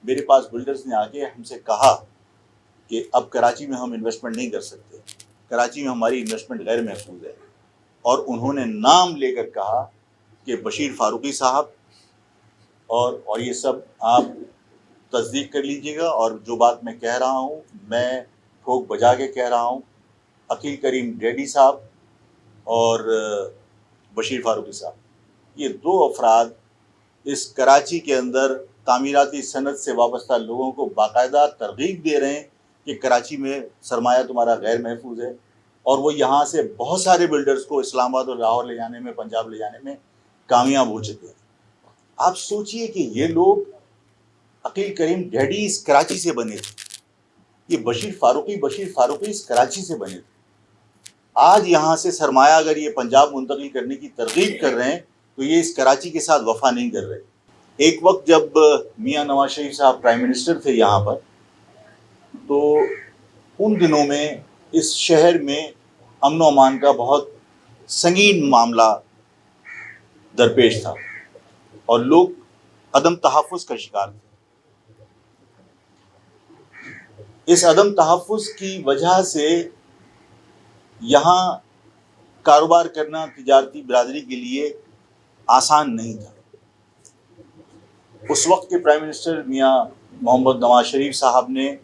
میرے پاس بلڈرز نے آ کے ہم سے کہا کہ اب کراچی میں ہم انویسٹمنٹ نہیں کر سکتے، کراچی میں ہماری انویسٹمنٹ غیر محفوظ ہے، اور انہوں نے نام لے کر کہا کہ بشیر فاروقی صاحب، اور یہ سب آپ تصدیق کر لیجئے گا، اور جو بات میں کہہ رہا ہوں میں ٹھوک بجا کے کہہ رہا ہوں، عقیل کریم ڈیڈی صاحب اور بشیر فاروقی صاحب، یہ دو افراد اس کراچی کے اندر تعمیراتی صنعت سے وابستہ لوگوں کو باقاعدہ ترغیب دے رہے ہیں کہ کراچی میں سرمایہ تمہارا غیر محفوظ ہے، اور وہ یہاں سے بہت سارے بلڈرز کو اسلام آباد اور لاہور لے جانے میں، پنجاب لے جانے میں کامیاب ہو چکے ہیں۔ آپ سوچئے کہ یہ لوگ عقیل کریم ڈیڈی اس کراچی سے بنے تھے، یہ بشیر فاروقی اس کراچی سے بنے تھے، آج یہاں سے سرمایہ اگر یہ پنجاب منتقل کرنے کی ترغیب کر رہے ہیں تو یہ اس کراچی کے ساتھ وفا نہیں کر رہے۔ ایک وقت جب میاں نواز شریف صاحب پرائم منسٹر تھے یہاں پر، تو ان دنوں میں اس شہر میں امن و امان کا بہت سنگین معاملہ درپیش تھا اور لوگ عدم تحفظ کا شکار تھے۔ اس عدم تحفظ کی وجہ سے یہاں کاروبار کرنا تجارتی برادری کے لیے آسان نہیں تھا۔ اس وقت کے پرائم منسٹر میاں محمد نواز شریف صاحب نے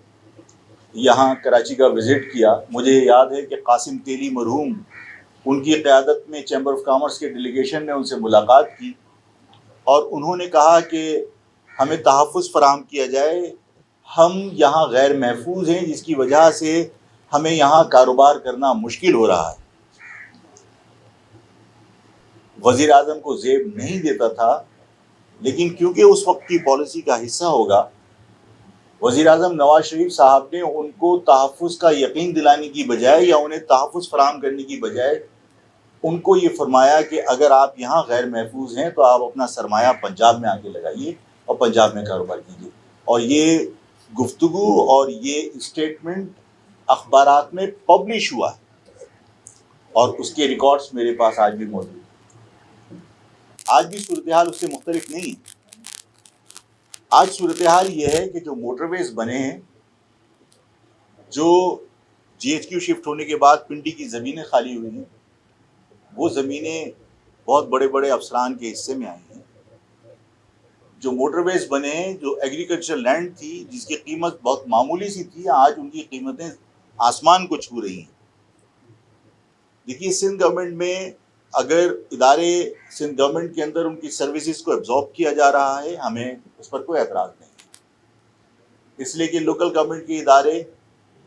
یہاں کراچی کا وزٹ کیا۔ مجھے یاد ہے کہ قاسم تیلی مرحوم ان کی قیادت میں چیمبر آف کامرس کے ڈیلیگیشن نے ان سے ملاقات کی، اور انہوں نے کہا کہ ہمیں تحفظ فراہم کیا جائے، ہم یہاں غیر محفوظ ہیں جس کی وجہ سے ہمیں یہاں کاروبار کرنا مشکل ہو رہا ہے۔ وزیر اعظم کو زیب نہیں دیتا تھا، لیکن کیونکہ اس وقت کی پالیسی کا حصہ ہوگا، وزیر اعظم نواز شریف صاحب نے ان کو تحفظ کا یقین دلانے کی بجائے یا انہیں تحفظ فراہم کرنے کی بجائے ان کو یہ فرمایا کہ اگر آپ یہاں غیر محفوظ ہیں تو آپ اپنا سرمایہ پنجاب میں آ کے لگائیے اور پنجاب میں کاروبار کیجیے۔ اور یہ گفتگو اور یہ اسٹیٹمنٹ اخبارات میں پبلش ہوا ہے، اور اس کے ریکارڈز میرے پاس آج بھی موجود ہیں۔ آج بھی صورتحال اس سے مختلف نہیں ہے۔ آج صورتحال یہ ہے کہ جو موٹر ویز بنے ہیں، جو جی ایچ کیو شفٹ ہونے کے بعد پنڈی کی زمینیں خالی ہوئی ہیں، وہ زمینیں بہت بڑے بڑے افسران کے حصے میں آئی ہیں۔ جو موٹر ویز بنے ہیں، جو ایگریکلچر لینڈ تھی جس کی قیمت بہت معمولی سی تھی، آج ان کی قیمتیں آسمان کو چھو رہی ہیں۔ دیکھیے، سندھ گورنمنٹ میں اگر ادارے سندھ گورنمنٹ کے اندر ان کی سروسز کو ایبزارب کیا جا رہا ہے، ہمیں اس پر کوئی اعتراض نہیں ہے، اس لیے کہ لوکل گورنمنٹ کے ادارے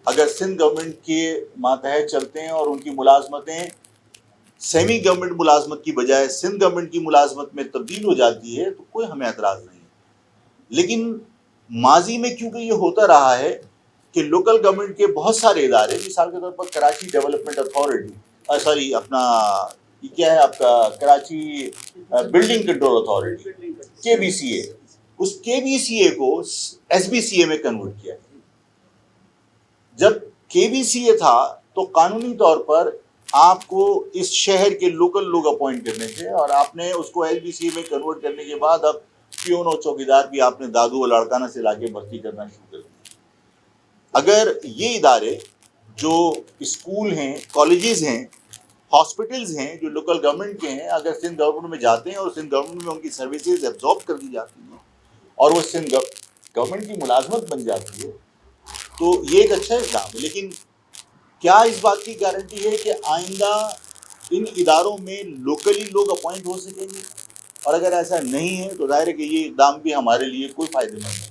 اگر سندھ گورنمنٹ کے ماتحت چلتے ہیں اور ان کی ملازمتیں سیمی گورنمنٹ ملازمت کی بجائے سندھ گورنمنٹ کی ملازمت میں تبدیل ہو جاتی ہے، تو کوئی ہمیں اعتراض نہیں ہے۔ لیکن ماضی میں کیونکہ یہ ہوتا رہا ہے کہ لوکل گورنمنٹ کے بہت سارے ادارے، مثال کے طور پر کراچی ڈیولپمنٹ اتھارٹی، یہ کیا ہے آپ کا، Karachi building control authority, KBCA، اس KBCA کو SBCA میں کنورٹ کیا۔ جب KBCA تھا تو قانونی طور پر آپ کو اس شہر کے لوکل لوگ اپوائنٹ کرنے تھے، اور آپ نے اس کو SBCA میں کنورٹ کرنے کے بعد اب پیون اور چوکیدار بھی آپ نے دادو اور لاڑکانہ سے لا کے بھرتی کرنا شروع کر دیا۔ اگر یہ ادارے جو اسکول ہیں، کالجز ہیں، ہاسپٹلز ہیں، جو لوکل گورنمنٹ کے ہیں، اگر سندھ گورنمنٹ میں جاتے ہیں اور سندھ گورنمنٹ میں ان کی سروسز ایبزارب کر دی جاتی ہیں اور وہ سندھ گورنمنٹ کی ملازمت بن جاتی ہے، تو یہ ایک اچھا اقدام ہے۔ لیکن کیا اس بات کی گارنٹی ہے کہ آئندہ ان اداروں میں لوکلی لوگ اپوائنٹ ہو سکیں گے؟ اور اگر ایسا نہیں ہے تو ظاہر ہے کہ یہ اقدام بھی ہمارے لیے کوئی فائدہ نہیں ہے۔